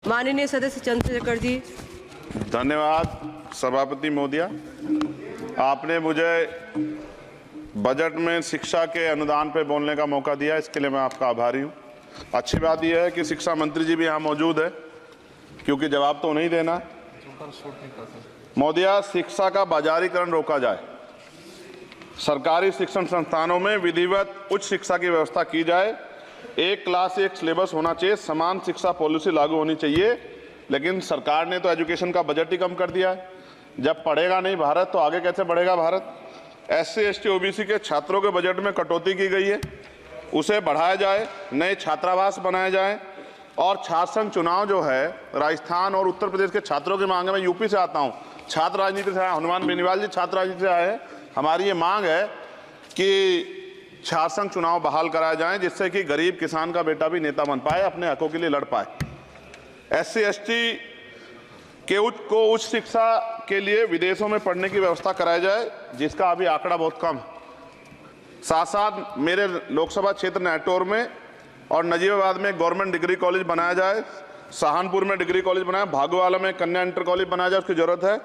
माननीय सदस्य चंद्रशेखर जी। धन्यवाद सभापति महोदया। आपने मुझे बजट में शिक्षा के अनुदान पर बोलने का मौका दिया, इसके लिए मैं आपका आभारी हूँ। अच्छी बात यह है कि शिक्षा मंत्री जी भी यहाँ मौजूद है, क्योंकि जवाब तो नहीं देना। महोदया, शिक्षा का बाजारीकरण रोका जाए, सरकारी शिक्षण संस्थानों में विधिवत उच्च शिक्षा की व्यवस्था की जाए, एक क्लास एक सिलेबस होना चाहिए, समान शिक्षा पॉलिसी लागू होनी चाहिए। लेकिन सरकार ने तो एजुकेशन का बजट ही कम कर दिया है। जब पढ़ेगा नहीं भारत तो आगे कैसे बढ़ेगा भारत। SC ST OBC के छात्रों के बजट में कटौती की गई है, उसे बढ़ाया जाए, नए छात्रावास बनाए जाए और छात्र संघ चुनाव जो है राजस्थान और उत्तर प्रदेश के छात्रों की मांग है। मैं यूपी से आता हूँ, छात्र राजनीति से आया, हनुमान बेनीवाल जी छात्र राजनीति से आए हैं। हमारी ये मांग है कि छात्र संघ चुनाव बहाल कराए जाएं, जिससे कि गरीब किसान का बेटा भी नेता बन पाए, अपने हकों के लिए लड़ पाए। SC ST के उच्च शिक्षा के लिए विदेशों में पढ़ने की व्यवस्था कराई जाए, जिसका अभी आंकड़ा बहुत कम है। साथ साथ मेरे लोकसभा क्षेत्र नैटौर में और नजीबाबाद में गवर्नमेंट डिग्री कॉलेज बनाया जाए, सहारनपुर में डिग्री कॉलेज बनाया, भागोवाला में कन्या इंटर कॉलेज बनाया जाए, उसकी जरूरत है।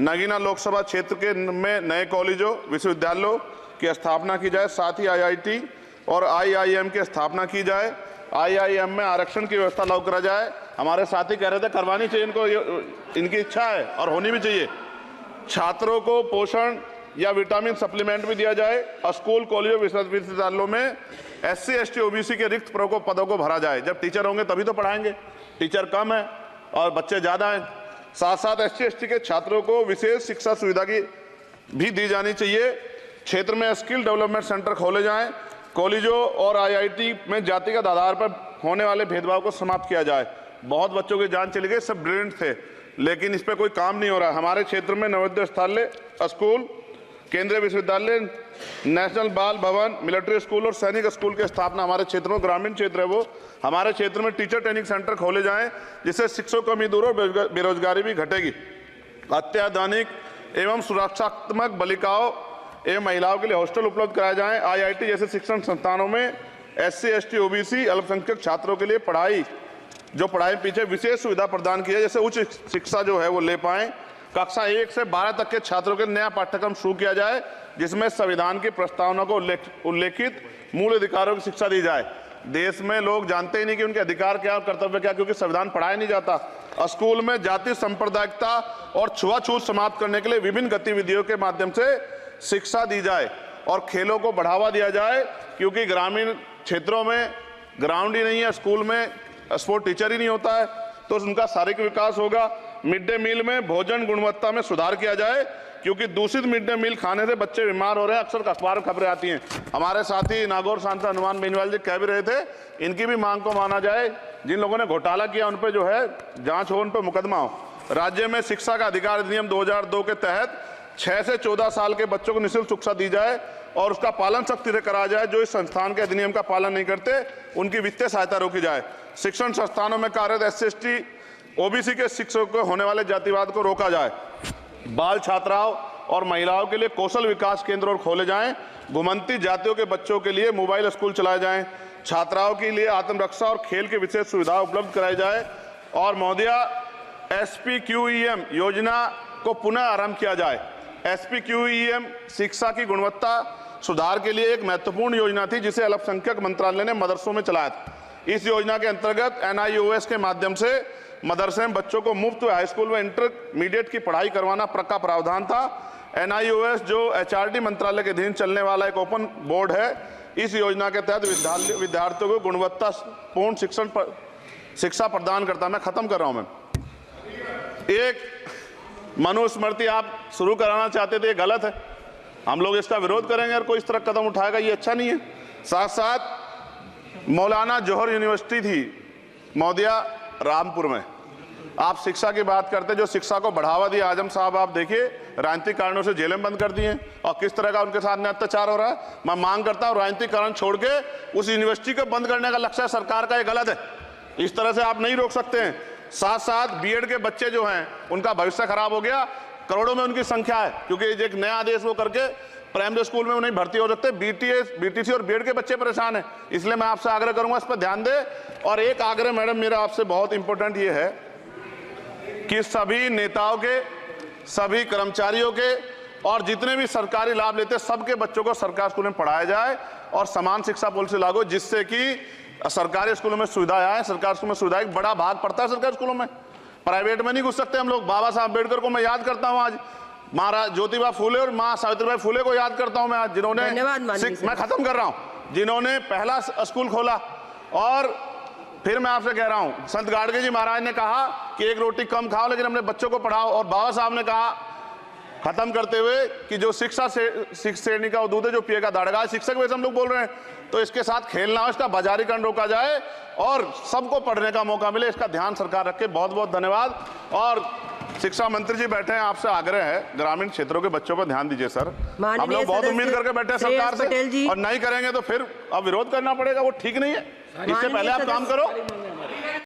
नगीना लोकसभा क्षेत्र के में नए कॉलेजों विश्वविद्यालयों की स्थापना की जाए, साथ ही IIT और IIM की स्थापना की जाए। IIM में आरक्षण की व्यवस्था लागू करा जाए। हमारे साथी कह रहे थे करवानी चाहिए इनको, इनकी इच्छा है और होनी भी चाहिए। छात्रों को पोषण या विटामिन सप्लीमेंट भी दिया जाए और स्कूल कॉलेजों विश्वविद्यालयों में SC ST OBC के रिक्त पदों को भरा जाए। जब टीचर होंगे तभी तो पढ़ाएंगे, टीचर कम है और बच्चे ज़्यादा हैं। साथ साथ SC ST के छात्रों को विशेष शिक्षा सुविधा की भी दी जानी चाहिए। क्षेत्र में स्किल डेवलपमेंट सेंटर खोले जाएं, कॉलेजों और IIT में जातिगत आधार पर होने वाले भेदभाव को समाप्त किया जाए। बहुत बच्चों की जान चली गई, सब ब्रिलियंट थे, लेकिन इस पर कोई काम नहीं हो रहा है। हमारे क्षेत्र में नवोदय विद्यालय स्कूल, केंद्रीय विश्वविद्यालय, नेशनल बाल भवन, मिलिट्री स्कूल और सैनिक स्कूल की स्थापना हमारे क्षेत्र में, ग्रामीण क्षेत्र है वो, हमारे क्षेत्र में टीचर ट्रेनिंग सेंटर खोले जाएं, जिससे शिक्षकों की कमी दूर और बेरोजगारी भी घटेगी। अत्याधुनिक एवं सुरक्षात्मक बालिकाओं एवं महिलाओं के लिए हॉस्टल उपलब्ध कराए जाएं। IIT जैसे शिक्षण संस्थानों में SC ST OBC अल्पसंख्यक छात्रों के लिए पढ़ाई पीछे विशेष सुविधा प्रदान की है, जैसे उच्च शिक्षा जो है वो ले पाएं। कक्षा 1 से 12 तक के छात्रों के नया पाठ्यक्रम शुरू किया जाए, जिसमें संविधान की प्रस्तावना को उल्लेखित मूल अधिकारों की शिक्षा दी जाए। देश में लोग जानते ही नहीं कि उनके अधिकार क्या और कर्तव्य क्या, क्योंकि संविधान पढ़ाया नहीं जाता। स्कूल में जाति सांप्रदायिकता और छुआछूत समाप्त करने के लिए विभिन्न गतिविधियों के माध्यम से शिक्षा दी जाए और खेलों को बढ़ावा दिया जाए, क्योंकि ग्रामीण क्षेत्रों में ग्राउंड ही नहीं है, स्कूल में स्पोर्ट टीचर ही नहीं होता है, तो उनका शारीरिक विकास होगा। मिड डे मील में भोजन गुणवत्ता में सुधार किया जाए, क्योंकि दूषित मिड डे मील खाने से बच्चे बीमार हो रहे हैं, अक्सर अखबार में खबरें आती हैं। हमारे साथी नागौर सांसद हनुमान बेनीवाल जी कह भी रहे थे, इनकी भी मांग को माना जाए। जिन लोगों ने घोटाला किया उन पर जो है जांच हो, उन पर मुकदमा हो। राज्य में शिक्षा का अधिकार अधिनियम 2002 के तहत 6 से 14 साल के बच्चों को निःशुल्क शिक्षा दी जाए और उसका पालन सख्ती से कराया जाए। जो इस संस्थान के अधिनियम का पालन नहीं करते उनकी वित्तीय सहायता रोकी जाए। शिक्षण संस्थानों में कार्यरत SC ST OBC के शिक्षकों को होने वाले जातिवाद को रोका जाए। बाल छात्राओं और महिलाओं के लिए कौशल विकास केंद्र और खोले जाएं। घुमंती जातियों के बच्चों के लिए मोबाइल स्कूल चलाए जाएं। छात्राओं के लिए आत्मरक्षा और खेल की विशेष सुविधा उपलब्ध कराई जाए। और महोदया, SPQEM योजना को पुनः आरंभ किया जाए। SPQEM शिक्षा की गुणवत्ता सुधार के लिए एक महत्वपूर्ण योजना थी, जिसे अल्पसंख्यक मंत्रालय ने मदरसों में चलाया था। इस योजना के अंतर्गत NIOS के माध्यम से मदरसे में बच्चों को मुफ्त हाई स्कूल में इंटरमीडिएट की पढ़ाई करवाना का प्रावधान था। NIOS जो HRD मंत्रालय के अधीन चलने वाला एक ओपन बोर्ड है, इस योजना के तहत विद्यार्थियों को गुणवत्तापूर्ण शिक्षा प्रदान करता है। मैं खत्म कर रहा हूं। मैं एक मनुस्मृति आप शुरू कराना चाहते थे, ये गलत है, हम लोग इसका विरोध करेंगे और कोई इस तरह कदम उठाएगा, ये अच्छा नहीं है। साथ साथ मौलाना जौहर यूनिवर्सिटी थी महोदया रामपुर में, आप शिक्षा की बात करते, जो शिक्षा को बढ़ावा दिया आजम साहब, आप देखिए राजनीतिक कारणों से जेलें बंद कर दी हैं और किस तरह का उनके साथ में अत्याचार हो रहा है। मैं मांग करता हूं राजनीतिक कारण छोड़ के उस यूनिवर्सिटी को बंद करने का लक्ष्य सरकार का, ये गलत है, इस तरह से आप नहीं रोक सकते हैं। साथ साथ BEd के बच्चे जो हैं उनका भविष्य खराब हो गया, करोड़ों में उनकी संख्या है, क्योंकि एक नया आदेश वो करके प्राइमरी स्कूल में वो नहीं भर्ती हो सकते। बीटीसी और बीएड के बच्चे परेशान हैं, इसलिए मैं आपसे आग्रह करूंगा इस पर ध्यान दे। और एक आग्रह मैडम मेरा आपसे बहुत इंपॉर्टेंट ये है कि सभी नेताओं के, सभी कर्मचारियों के और जितने भी सरकारी लाभ लेते हैं सबके बच्चों को सरकारी स्कूल में पढ़ाया जाए और समान शिक्षा पॉलिसी लागू, जिससे कि सरकारी स्कूलों में सुविधाएं आए। सरकारी स्कूल में सुविधा एक बड़ा भाग पड़ता है सरकारी स्कूलों में, प्राइवेट में नहीं घुस सकते हम लोग। बाबा साहब अम्बेडकर को मैं याद करता हूं, आज महाराज ज्योतिबा फूले और मां सावित्रीबाई फूले को याद करता हूं मैं आज, जिन्होंने, मैं खत्म कर रहा हूं, जिन्होंने पहला स्कूल खोला। और फिर मैं आपसे कह रहा हूं, संत गाडगे जी महाराज ने कहा कि एक रोटी कम खाओ लेकिन अपने बच्चों को पढ़ाओ। और बाबा साहब ने कहा खत्म करते हुए कि जो शिक्षा से श्रेणी का दूध है जो पिएगा दाड़ेगा। शिक्षक वैसे हम लोग बोल रहे हैं, तो इसके साथ खेलना हो, इसका बाजारीकरण रोका जाए और सबको पढ़ने का मौका मिले, इसका ध्यान सरकार रखे। बहुत बहुत धन्यवाद। और शिक्षा मंत्री जी बैठे हैं, आपसे आग्रह है ग्रामीण क्षेत्रों के बच्चों पर ध्यान दीजिए सर। हम लोग बहुत उम्मीद करके बैठे हैं सरकार से, और नहीं करेंगे तो फिर अब विरोध करना पड़ेगा, वो ठीक नहीं है। इससे पहले आप काम करो।